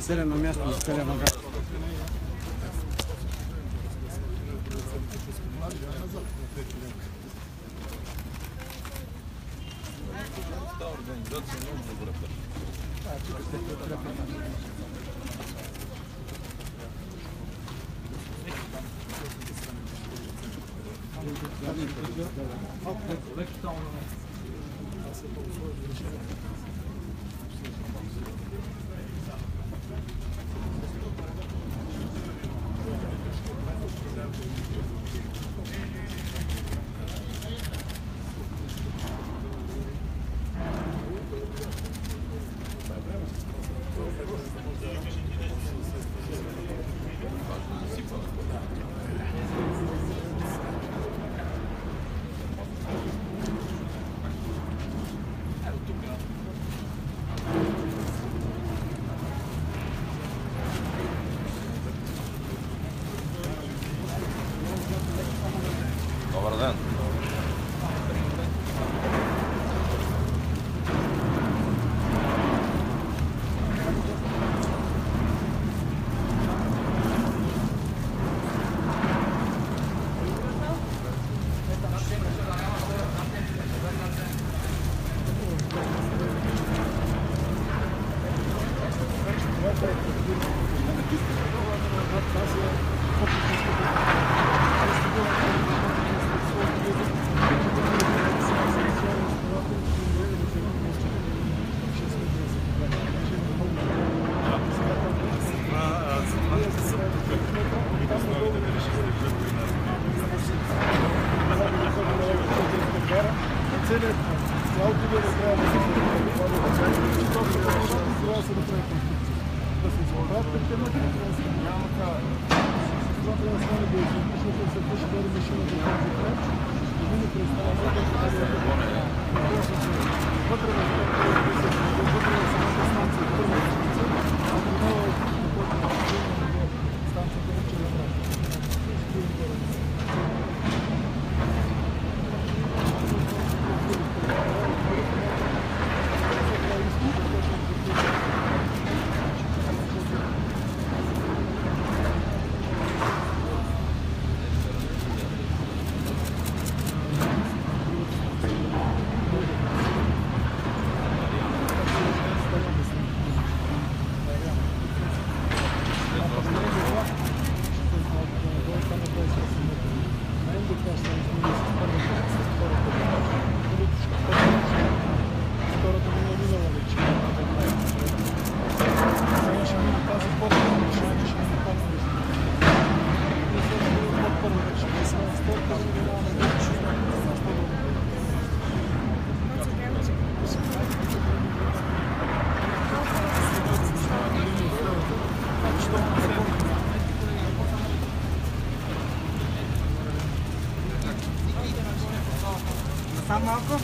Селя на място, изстеля нога. Организация много добра. Добър ден. Само малко.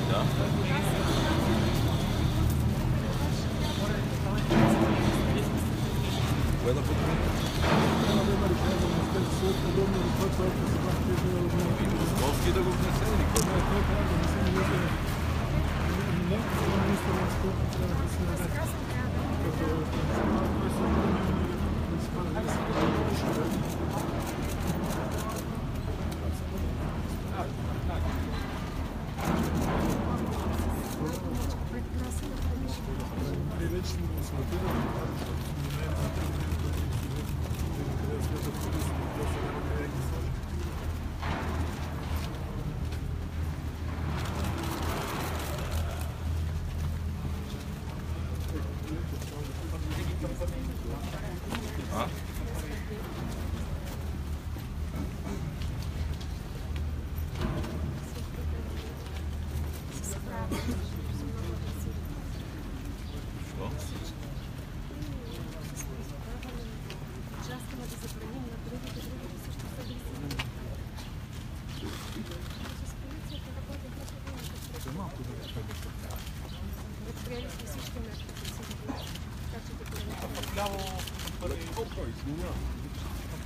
Да. Кое да подобрим? Московски да го внесе или какво?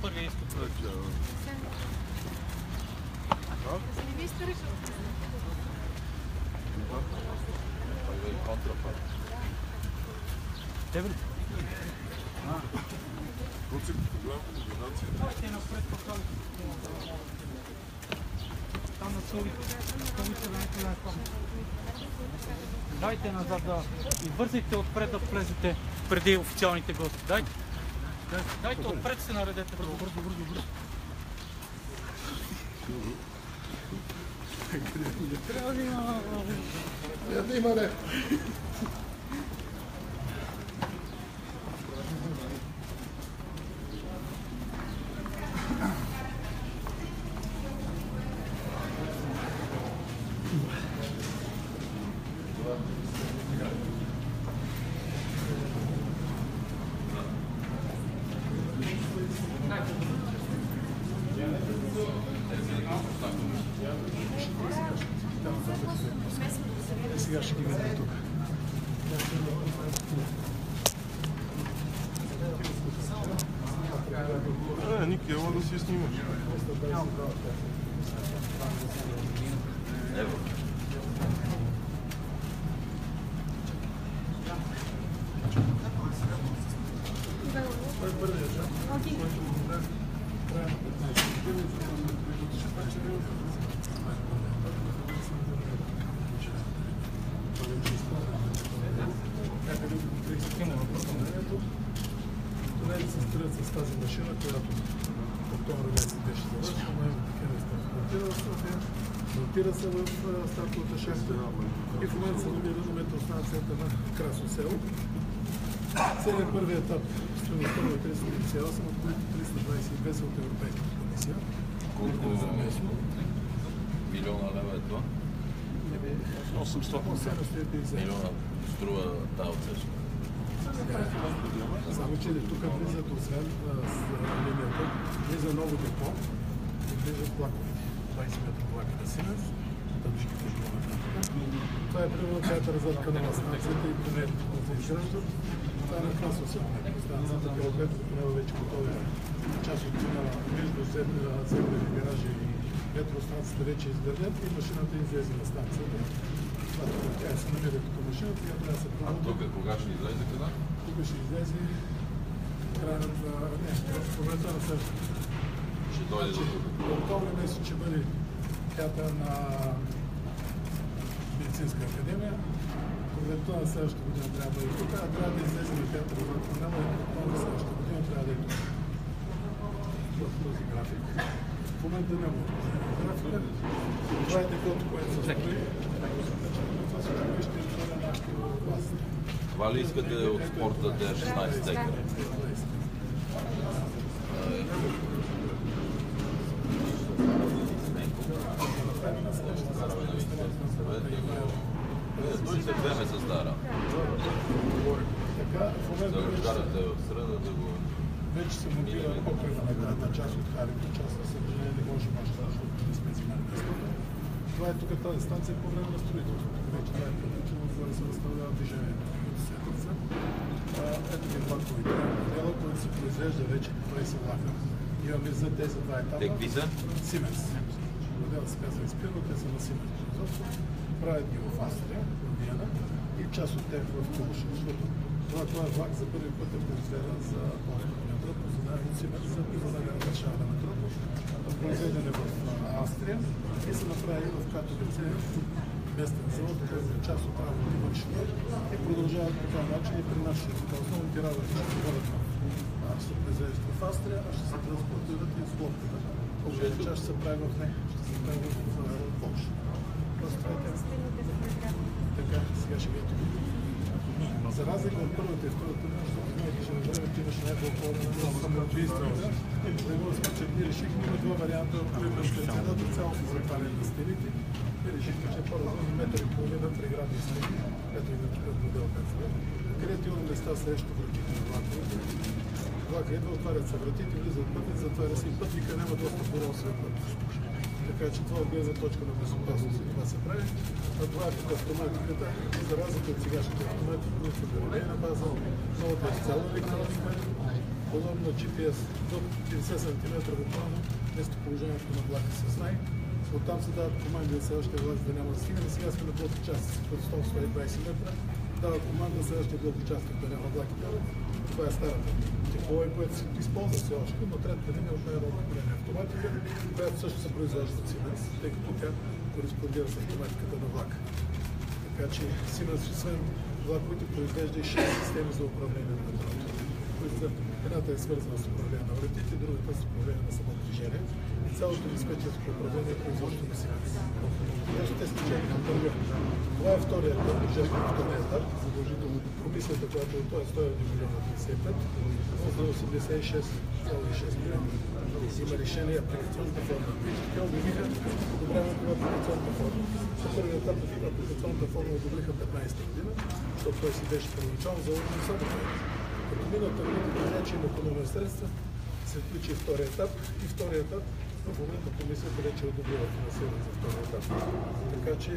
първия изход. Тебе ли? Дайте напред по там на столите да не дайте назад, да. И бързайте отпред да влезете преди официалните гости. Дайте отпред се наредете. Бързо. Трябва да има... Да има ред. Сега ще ги видим тук. Ники, ела да си снимаш. Ево. Тунели се строят с тази машина, която октомври месец беше завършена, монтира се в стартовата шахта и в момента се намира на метеостанцията на Красно село. Целият първи етап стойността е 398, от които 322 са от Европейската комисия. Колко милиона лева е това? 850 Милиона струва тази отсечка. Само, че тук влизат, освен с линията, влиза ново депо и влизат влаковете. 20 метра влака на Сименс, тъмшките и по-нататък. Това е примерно театър на станцията и тунел за изграждат. Това е на Красно село. Станцията, където тунела вече готова. Част от тунела между земните гаражи и метростанцията вече е изграден и машината излезе на станцията. Тя се намира като машината и трябва да се проводи. Тук кога ще излезе къде? Тук ще излезе краят на... Не, в момента на следващата. Ще дойде до тук. Октомври месец ще бъде театър на Медицинска академия. Пролетта на следващата година трябва да е тук, а трябва да излезе на театър в Тунела и октомври следващата година трябва да е тук. В този график. В момента няма графика. Това е депото, което се строи. Това се строи ще изгледа нашите власти. Това ли искате от спорта да е 16 декара? Той се време се стара. За да карате в среда да го... Вече се монтира покрива на едната част от Харито, част на съдържание не може баща, защото не сме взимали местата. Това е тук тази станция по време на строителството. Вече това е приключено, за да се възстановява движението от светлица. Ето ги влаковите модела, който се произвежда вече по 20 влака. Имаме за тези два етапа. Те какви са? Siemens. Моделът се казва Inspiro, те са на Siemens производство. Правят ги в Австрия, в Виена и част от тях в Полша. Защото това е влак за първи път е произведен за полското метро, познаем от Siemens за Варшава на метро. Произведен е в Австрия и се направи в Катовице местен завод, където част от работи върши и продължават по този начин и при нашите. Основните работи ще бъдат се произвеждат в Австрия, а ще се транспортират и в Лодката. По-голямата част ще се прави в нея, ще се прави в Полша. Просто това е тя. Така, сега ще видите. За разлика от първата и втората, защото знаете, че на времето имаше няколко самоубийства. Него сме решихме, има два варианта от председателя, цялото затваряне на стените и решихме, че по-разумно метър и половина преградни стени, ето и на такъв модел, където има места срещу вратите на влаковете. Влака идва, отварят се вратите, влизат пътници, затваря се и пътника, няма доста по-росен път. Така че това от гледна точка на безопасност и това се прави. А това е тук автоматиката, за разлика от сегашните автоматики, които са галилейна база, новата е цяло електроника, подобно GPS до 50 см буквално местоположението на влака се знае. Оттам се дават команди на следващия влак, за да няма да стигне. Сега сме на блок участъци, като 120 метра. Дава команда на следващия блок участък да няма влаки. Това е старата технология, която се използва все още, но третата линия от най-новото поколение автоматика, която също се произвежда от Siemens, тъй като тя кореспондира с автоматиката на влака. Така че Siemens, освен влаковете, произвежда и 6 системи за управление на метрото. Едната е свързана с управление на вратите, другата с управление на самото движение. И цялото диспетчерско управление е производство на Siemens. Защото те спечелиха на първия. Това е вторият етап, бюджетът на втория етап. Задължителната комисията, която е 101 милиона 55, за 86,6 милиона. Има решение апликационната форма. Те обявиха одобряването на апликационната форма. За първият етап апликационната форма одобриха 15-та година, защото той си беше първоначално заложен само. Като миналата година вече имаме средства, се включи втория етап и втория етап в момента комисията вече е одобрила финансиране за втория етап. Така че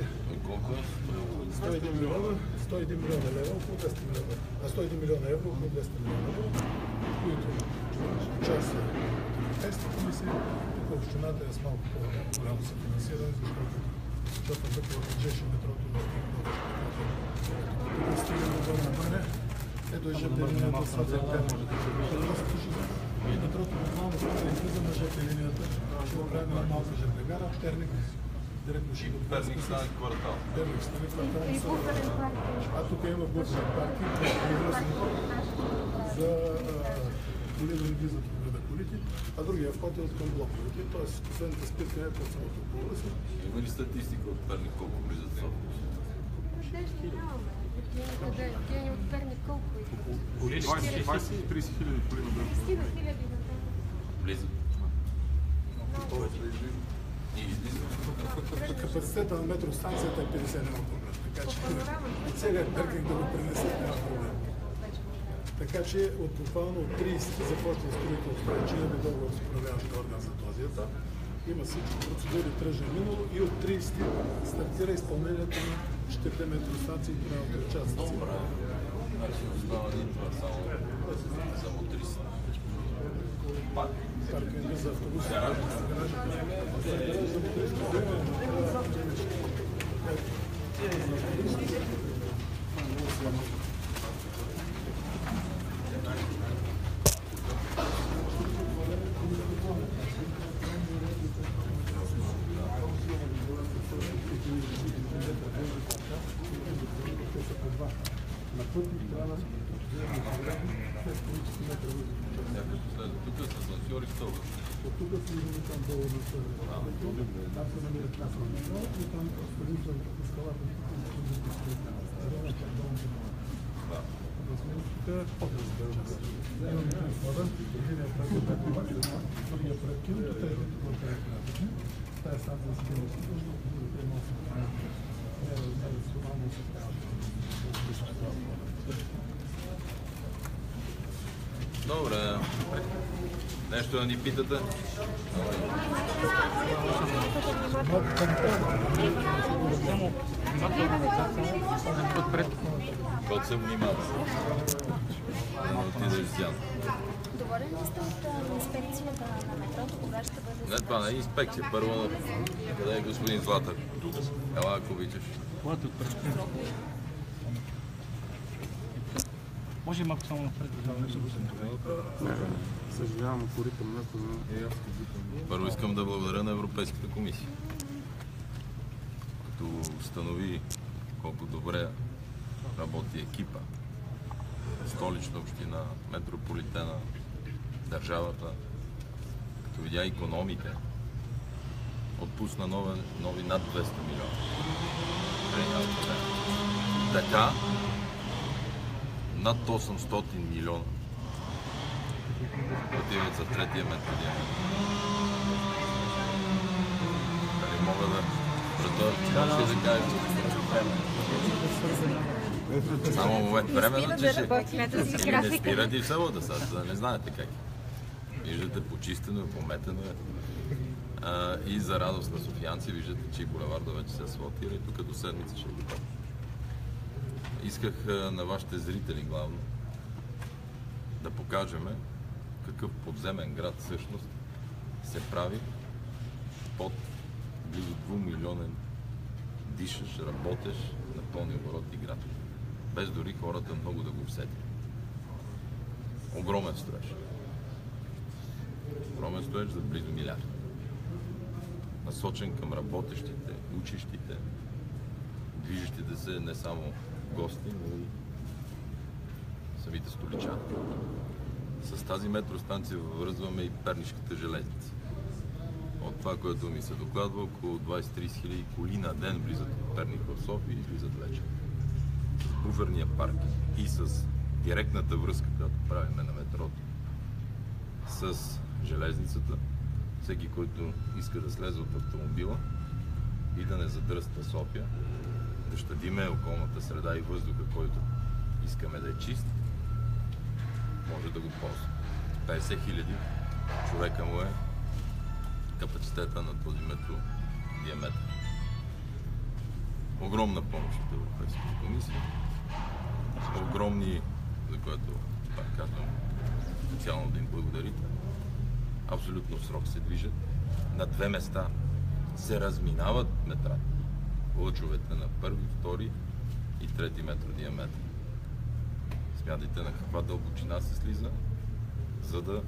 101 милиона лева, около 200 милиона, 101 милиона евро, около 200 милиона лева, които част са от Европейската комисия, тук общината е с малко по-голямо съфинансиране, защото като държеше метрото на тук стига до Горна Баня, ето ежедневният асфалт за Перник. И метрото нормално излиза на ЖП линията, ще го правим на малка жертвегара, Перник, директно ще го Перник стане квартал. Перник стане квартал. А тук има буферен паркинг, за коли да влизат в града колите, а другия вход е от към блоковете, т.е. последната спирка е под самото полуси. Има ли статистика от Перник колко влизат в Гени от Перник колко идват? 20-30 хиляди коли на ден. 30 хиляди на ден. влизат? И излизат. Капацитета на метростанцията е 50 няма проблем. Така че и целият паркинг да го пренесе няма проблем. Така че от буквално от 30 започва строителство, че имаме договор с управляващия орган за този етап. Има всички процедури тръжно минало и от 30 стартира изпълнението на 4 метростанции по едната участъци. Значи остава един това само 300. Паркинга за автобуси. На пътни трябва да Тук с асансьори стълба. от тук се идваме там долу на сървър. Там се намират нас на метро и там строителната скалата. Имаме хора, единият другия проект киното, те идват в проекта. Тая станция се гледа си, другата е много национално се казва. Добре. Нещо да ни питате? Само отпред. Кот се внимава. Да отидеш с Ян. Доволен ли сте от инспекцията на метрото? Кога ще бъде? Не, това не е инспекция. Първо, къде е господин Златър? Тук. Ела, ако обичаш. Колата отпред. Може малко само напред да дам нещо. Съжалявам, корито място на Първо искам да благодаря на Европейската комисия, като установи колко добре работи екипа, столична община, метрополитена, държавата, като видя икономите, отпусна нови над 200 милиона. Така, над 800 милиона отиват за третия методия. Дали мога да ще да кажа, само момент. Временно, че ще не спират и в събота, сега не знаете как. Виждате, почистено, пометено е. И за радост на софиянци, виждате, че и булеварда вече се асфалтира и тук до седмица ще го правим. Исках на вашите зрители главно да покажем какъв подземен град всъщност се прави под близо 2 милионен дишаш, работещ на пълни обороти град. Без дори хората много да го усетят. Огромен строеж. Огромен строеж за близо милиард. Насочен към работещите, учещите, движещите се не само гости, но и самите столичани. С тази метростанция връзваме и Пернишката железница. От това, което ми се докладва, около 20-30 хиляди коли на ден влизат от Перник в София и излизат вече. С буферния парк и с директната връзка, която правим на метрото, с железницата, всеки, който иска да слезе от автомобила и да не задръства София, да щадиме околната среда и въздуха, който искаме да е чист, може да го ползва. 50 хиляди човека му е капацитета на този метро диаметър. Огромна помощ от Европейската комисия. Огромни, за което пак казвам, специално да им благодарите. Абсолютно в срок се движат. На 2 места се разминават метрата. Лъчовете на първи, втори и трети метро диаметър. Смятайте на каква дълбочина се слиза, за да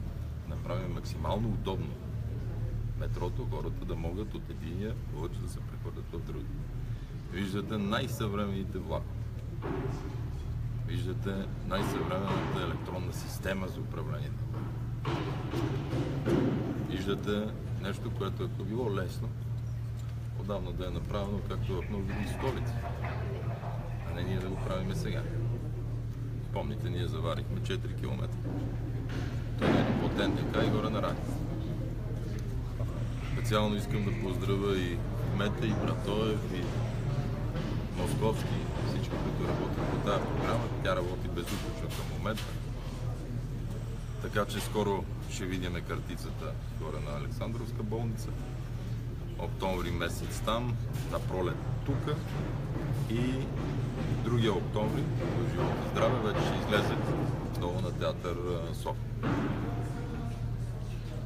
направим максимално удобно метрото, хората да могат от единия лъч да се прехвърлят в други. Виждате най-съвременните влакове. Виждате най-съвременната електронна система за управление. Виждате нещо, което ако било лесно, отдавна да е направено, както в много други столици, а не ние да го правиме сега. Помните, ние заварихме 4 км. Той е по ТНТК и горе на радио. Специално искам да поздравя и Мета, и Братоев, и Московски, всички, които работят по тази програма. Тя работи безупречно към момента. Така че скоро ще видим картицата горе на Александровска болница. Октомври месец там, на пролет тук и другия октомври, до живот и здраве, вече ще излезе долу на театър София.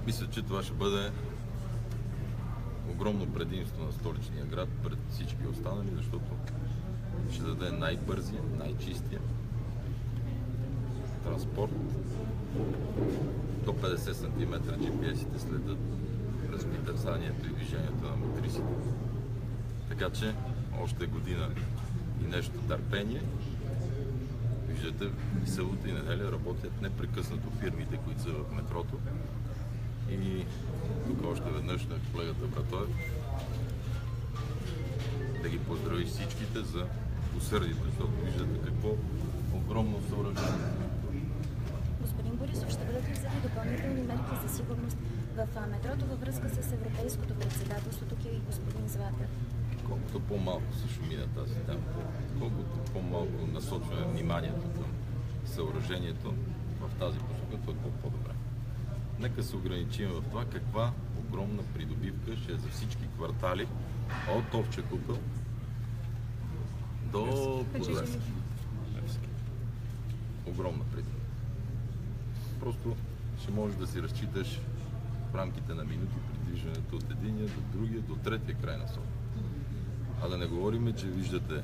Мисля, че това ще бъде огромно предимство на столичния град пред всички останали, защото ще даде най-бързия, най-чистия транспорт. До 50 см GPS-ите следят разпитърсанието и движението на мотрисите. Така че още година и нещо търпение. Виждате, и събота и неделя работят непрекъснато фирмите, които са в метрото. И тук още веднъж на колегата Братоев да ги поздрави всичките за усърдието, защото виждате какво огромно съоръжение. Господин Борисов, ще бъдат ли взети допълнителни мерки за сигурност в метрото във връзка с европейското председателство? Тук е и господин Златев. Колкото по-малко се шуми на тази тема, колкото по-малко насочваме вниманието към съоръжението в тази посока, толкова по-добре. Нека се ограничим в това каква огромна придобивка ще е за всички квартали от Овча купел до Подлески. Огромна придобивка. Просто ще можеш да си разчиташ в рамките на минути придвижването от единия до другия, до третия край на София. А да не говорим, че виждате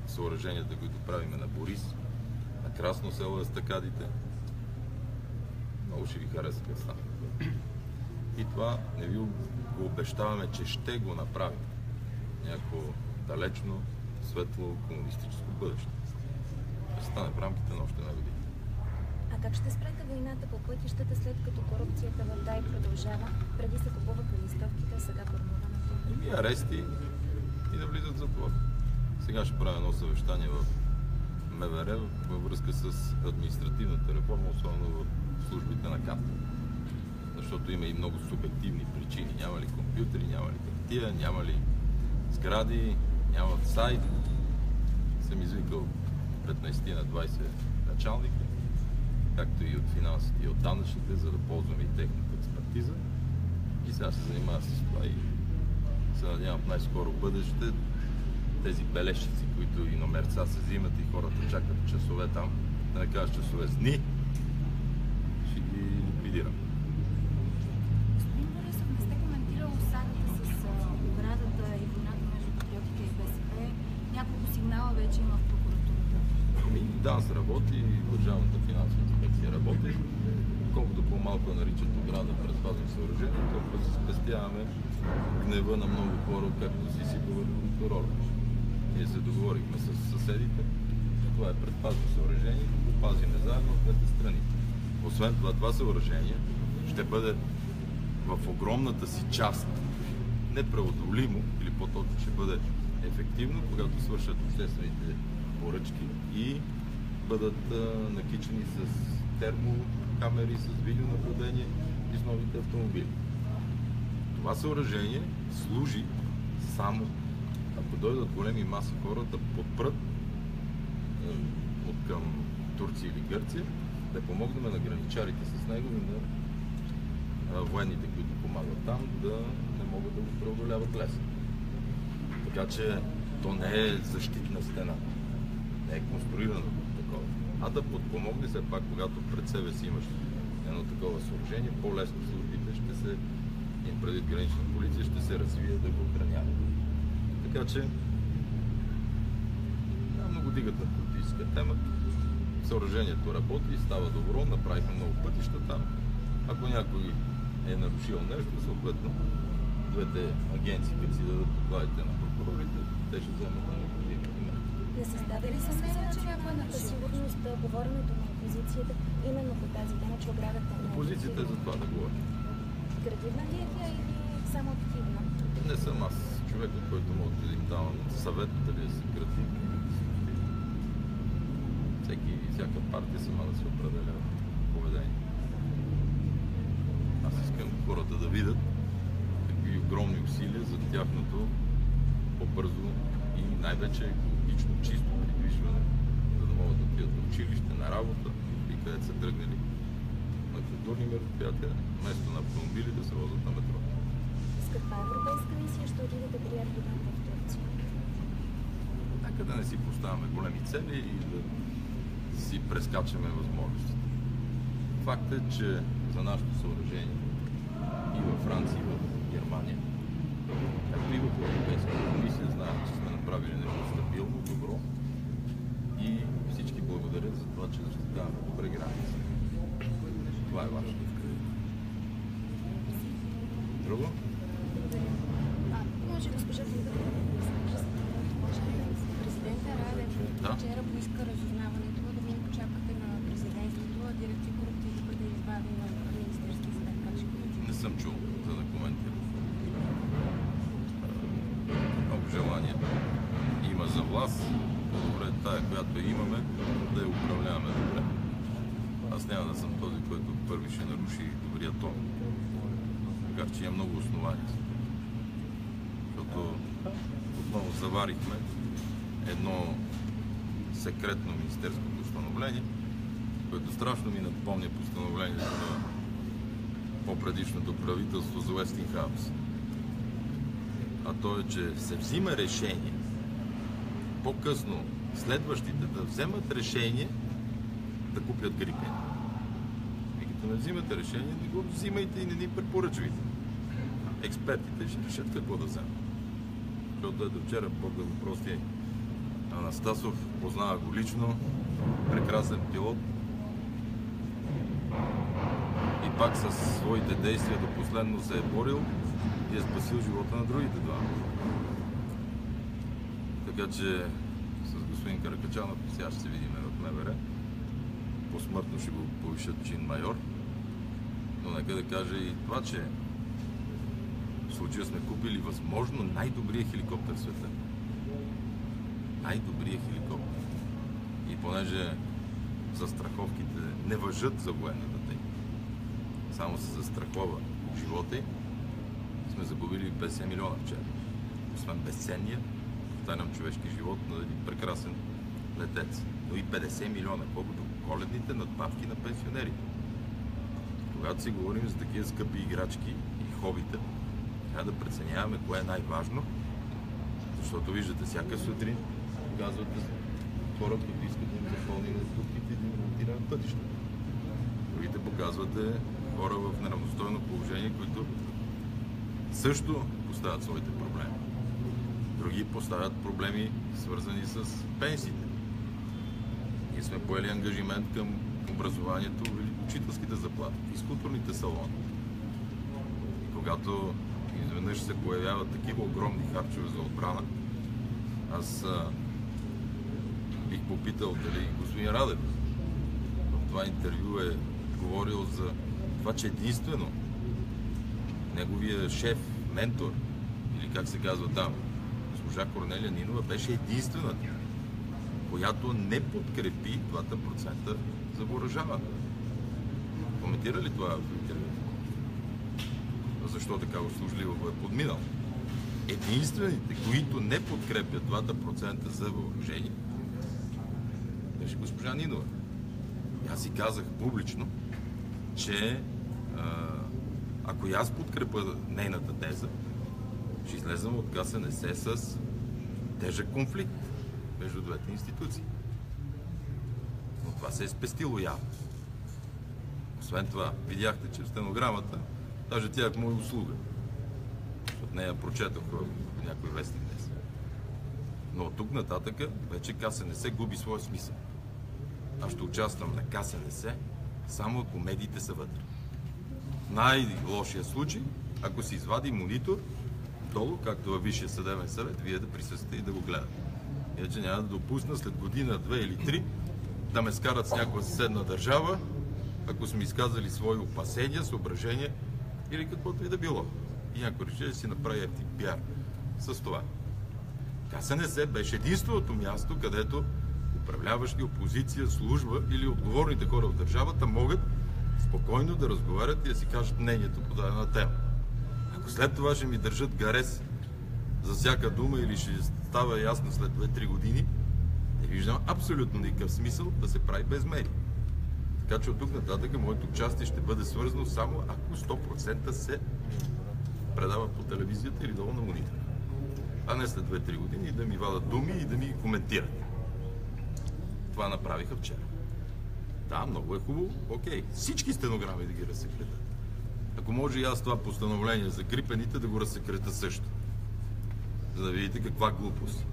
съоръженията, които правиме на Борис, на Красно село, естакадите. Много ще ви хареса как стане. И това не ви го обещаваме, че ще го направим. Някакво далечно, светло, комунистическо бъдеще. Ще стане в рамките на още една година. А как ще спрете войната по пътищата, след като корупцията в ДАИ продължава? Преди се купуваха листовките, сега формуването. Арести и да влизат в затвор. Сега ще правя едно съвещание в МВР във връзка с административната реформа, особено в службите на КАТ. Защото има и много субективни причини. Няма ли компютри, няма ли хартия, няма ли сгради, няма сайт. Съм извикал 15 на 20 началники, както и от финансите и от данъчните, за да ползваме и техната експертиза. И сега се занимава с това и се надявам в най-скоро бъдеще тези бележници, които и номерца се взимат и хората чакат часове там, да не кажа часове с дни, ще ги ликвидиран. Господин Борисов, не сте коментирали сагата с оградата и войната между патриотите и БСП. Няколко сигнала вече има в прокуратурата. ДАНС работи, Държавната финансова инспекция работи. Колкото по-малко наричат ограда предпазни съоръжения, толкова се спестяваме гнева на много хора, както си говори прокурора. Ние се договорихме с съседите. Това е предпазно съоръжение, го пазиме заедно от двете страни. Освен това, това съоръжение ще бъде в огромната си част непреодолимо, или по-точно ще бъде ефективно, когато свършат обществените поръчки и бъдат накичени с термокамери, с видеонаблюдение и с новите автомобили. Това съоръжение служи само, ако дойдат големи маси хора, да подпрат от към Турция или Гърция, да помогнем на граничарите с него и на военните, които помагат там, да не могат да го преодоляват лесно. Така че то не е защитна стена, не е конструирано такова, а да подпомогне все пак, когато пред себе си имаш едно такова съоръжение, по-лесно службите ще се, им преди гранична полиция, ще се развие да го охранява. Така че много дигат на политическа тема. Съоръжението работи, става добро, направихме много пътища там. Ако някой е нарушил нещо, съответно двете агенции, като си дадат докладите на прокурорите, те ще вземат на необходимите мерки. Не създаде ли съмнение, че някой е нарушил сигурност говоренето на опозицията именно по тази тема, че оградата не е? Опозицията е за това да говори. Градивна ли е тя или само активна? Не съм аз човекът, който мога да им давам съвет дали да се градивни или да се всяка партия сама да се определя поведение. Аз искам хората да видят какви огромни усилия за тяхното по-бързо и най-вече екологично чисто придвижване, за да могат да отидат на училище, на работа и където са тръгнали на културни мероприятия, вместо на автомобили да се возят на метро. С каква европейска мисия ще отидете при Ердоган в Турция? Нека да не си поставяме големи цели и да си прескачаме възможностите. Факт е, че за нашето съоръжение и във Франция, и в Германия, както и в Европейската комисия, знаем, че сме направили нещо стабилно, добро и всички благодарят за това, че защитаваме добре граница. Това е важно. Друго? Може госпожа президента Радев вчера поиска разузнаването, да вие почакате на президентството, а дирекция корупция да бъде извадена от Министерския съвет. Как ще бъде? Не съм чул, за да коментирам. Много желание има за власт. Добре, тая, която имаме, да я управляваме добре. Аз няма да съм този, който първи ще наруши добрия тон. Макар че има много основания. Защото отново заварихме едно секретно министерско постановление, което страшно ми напомня постановлението на по-предишното правителство за Уестингхаус. А то е, че се взима решение по-късно следващите да вземат решение да купят грипен. И като не взимате решение, не го взимайте и не ни препоръчвайте. Експертите ще решат какво да вземат. Защото ето вчера, Бог да го прости, Анастасов, познава го лично, прекрасен пилот и пак със своите действия до последно се е борил и е спасил живота на другите два. Така че с господин Каракачанов сега ще се видим в МВР. Посмъртно ще го повишат чин майор, но нека да кажа и това, че в случая сме купили възможно най-добрия хеликоптер в света. Най-добрия хеликоптер. И понеже застраховките не важат за военната тъй, само се застрахова живота, сме загубили 50 милиона вчера. Освен безценния, повтарям, човешки живот на един прекрасен летец. Но и 50 милиона, колкото коледните надбавки на пенсионерите. Когато си говорим за такива скъпи играчки и хобита, трябва да преценяваме кое е най-важно, защото виждате, всяка сутрин казвате хора, които искат да им запълним дупките и да им ремонтираме пътища. Другите показвате хора в неравностойно положение, които също поставят своите проблеми. Други поставят проблеми, свързани с пенсиите. Ние сме поели ангажимент към образованието и учителските заплати, физкултурните салони. И когато изведнъж се появяват такива огромни харчове за отбрана, аз бих попитал дали господин Радев в това интервю е говорил за това, че единствено неговия шеф, ментор, или как се казва там, госпожа Корнелия Нинова, беше единствената, която не подкрепи 2% за въоръжаване. Коментира ли това в интервю? Защо така услужливо го е подминал? Единствените, които не подкрепят 2% за въоръжение, беше госпожа Нинова. И аз си казах публично, че ако и аз подкрепя нейната теза, ще излезем от КСНС с тежък конфликт между двете институции. Но това се е спестило явно. Освен това, видяхте, че в стенограмата, даже тя е моя услуга. От нея прочетох в някой вестник днес. Но от тук нататък вече КСНС губи своя смисъл. Аз ще участвам на КСНС, само ако медиите са вътре. Най-лошия случай, ако се извади монитор долу, както във Висшия съдебен съвет, вие да присъствате и да го гледате. Иначе няма да допусна след година, 2 или 3 да ме скарат с някаква съседна държава, ако сме изказали свои опасения, съображения или каквото и да било. И някой реши да си направи ефтин пиар с това. КСНС беше единственото място, където управляващи, опозиция, служба или отговорните хора в държавата могат спокойно да разговарят и да си кажат мнението по дадена тема. Ако след това ще ми държат гарез за всяка дума или ще става ясно след 2-3 години, не виждам абсолютно никакъв смисъл да се прави без медии. Така че от тук нататък моето участие ще бъде свързано само ако 100% се предава по телевизията или долу на монитора. А не след 2-3 години да ми вадат думи и да ми коментират. Това направиха вчера. Да, много е хубаво. Окей. Всички стенограми да ги разсекретят. Ако може и аз това постановление за крипените да го разсекрета също. За да видите каква глупост.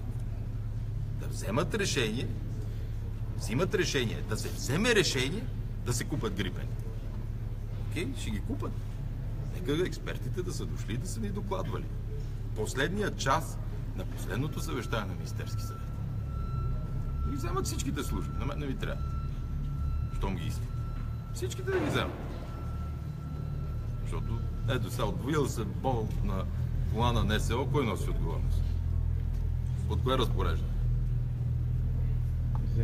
Да вземат решение, да се вземе решение да се купат грипени. Окей, ще ги купат. Нека експертите да са дошли да са ни докладвали. Последния час на последното съвещание на Министерски съвет. И вземат всичките служби. На мен не ми трябва. Щом ги искат. Всичките да ги вземат. Защото, ето сега, отвоил се болт на плана на НСО, кой носи отговорност? От кое разпорежда?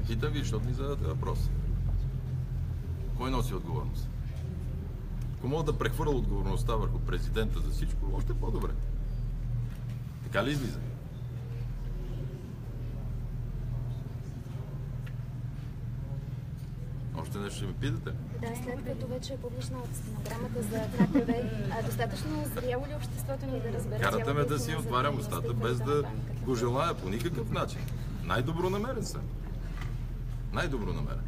Питам ви, защото ми зададете въпрос. Кой носи отговорност? Ако мога да прехвърля отговорността върху президента за всичко, още по-добре. Така ли излиза? Още нещо ще ме питате? Да, след като вече е публична от стенограмата за КТБ, достатъчно зряло ли обществото ни да разбере? Карате ме да си отварям устата, без да го желая по никакъв начин. Най-добронамерен съм. Най-добронамерен.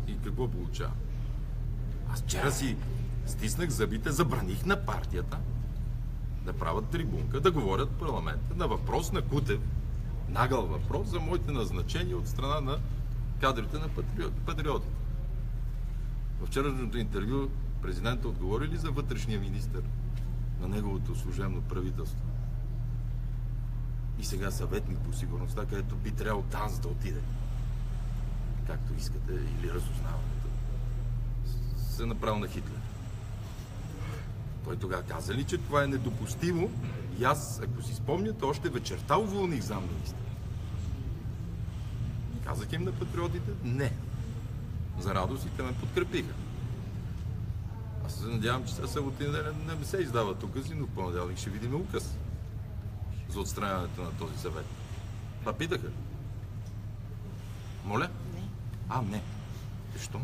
И какво получавам? Аз вчера си стиснах зъбите, забраних на партията да правят трибунка, да говорят в парламента на въпрос на Кутев, нагъл въпрос за моите назначения от страна на кадрите на патриотите. В вчерашното интервю президентът отговори ли за вътрешния министър на неговото служебно правителство? И сега съветник по сигурността, където би трябвало ДАНС да отиде. Както искате, или разузнаването. Се направил на Хитлер. Той тогава каза ли, че това е недопустимо? И аз, ако си спомняте, още вечерта уволних замминистър. Казах им на патриотите, не. За радост и те ме подкрепиха. Аз се надявам, че сега събота не се издава укази, но в понеделник ще видим указ за отстраняването на този съвет. Това питаха. Моля? Не. Не. Защо?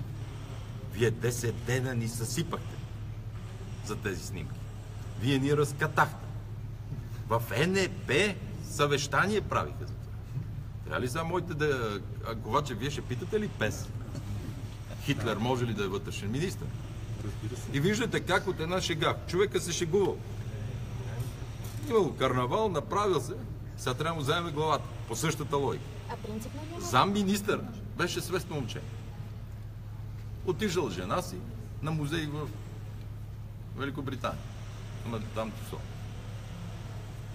Вие 10 дена ни съсипахте за тези снимки. Вие ни разкатахте. В НЕП съвещание правиха за това. Трябва ли сега моите Ковачев, вие ще питате ли ПЕС? Хитлер може ли да е вътрешен министър? И виждате как от една шега. Човека се шегувал. Имало карнавал, направил се. Сега трябва да му вземем главата. По същата логика. А принципно няма. Замминистър беше свестно момче. Отишъл жена си на музей в Великобритания. Там Тусо.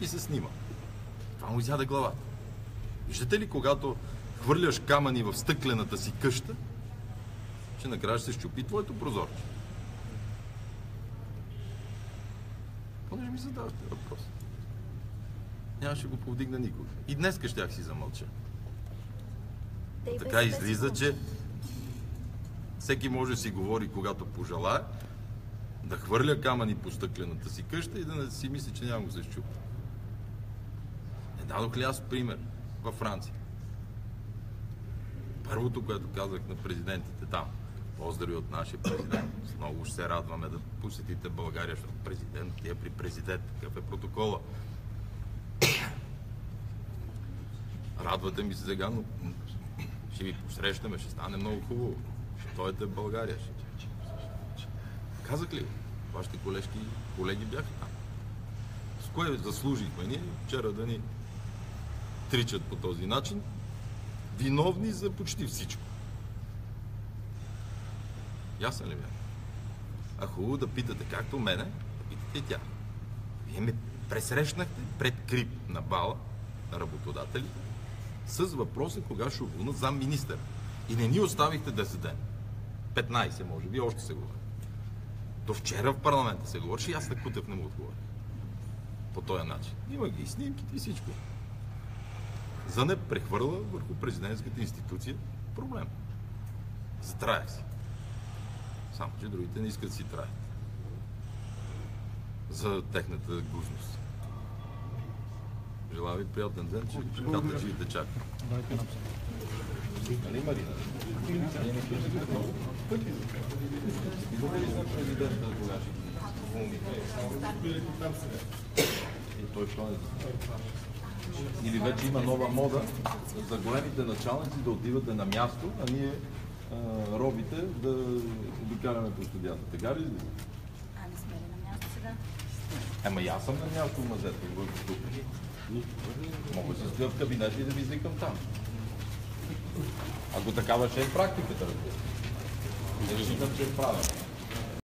И се снима. Това му изяде главата. Виждате ли, когато хвърляш камъни в стъклената си къща, че накрая ще се щупи твоето прозорче? Понеже ми задавате въпрос. Нямаше го повдигна никога. И днеска щях си замълча. Така излиза, че всеки може да си говори, когато пожелае, да хвърля камъни по стъклената си къща и да не си мисли, че няма го се щупи. Не дадох ли аз пример във Франция? Първото, което казах на президентите там, поздрави от нашия президент. Много ще се радваме да посетите България, защото президент ти е при президент. Какъв е протокола? Радвате ми се сега, но ще ви посрещаме, ще стане много хубаво. Ще дойдете в България. Казах ли? Вашите колеги бяха там. С кое заслужихме ние вчера да ни тричат по този начин? Виновни за почти всичко. Ясен ли бях? А хубаво да питате както мене, да питате и тя. Вие ме пресрещнахте пред крип на бала на работодателите с въпроса кога ще уволнат замминистър. И не ни оставихте 10 дена. 15 може би, още се говори. До вчера в парламента се говореше и аз на Кутев не му отговоря. По този начин. Има ги и снимките и всичко. За не прехвърля върху президентската институция проблем. Затраях си. Само, че другите не искат да си траят. За техната гузност. Желая ви приятен ден, че чакате живите чака. Нали, Марина? Президента кога ще ги и той що не знае. Или вече има нова мода за големите началници да отивате на място, а ние робите да обикаляме по студията. Така ли излиза? А не сме ли на място сега? Ама и аз съм на място в мазето, в тук. Мога да си стоя в кабинет и да ви извикам там. Ако такава ще е практиката, разбира. Не считам, че е правилно.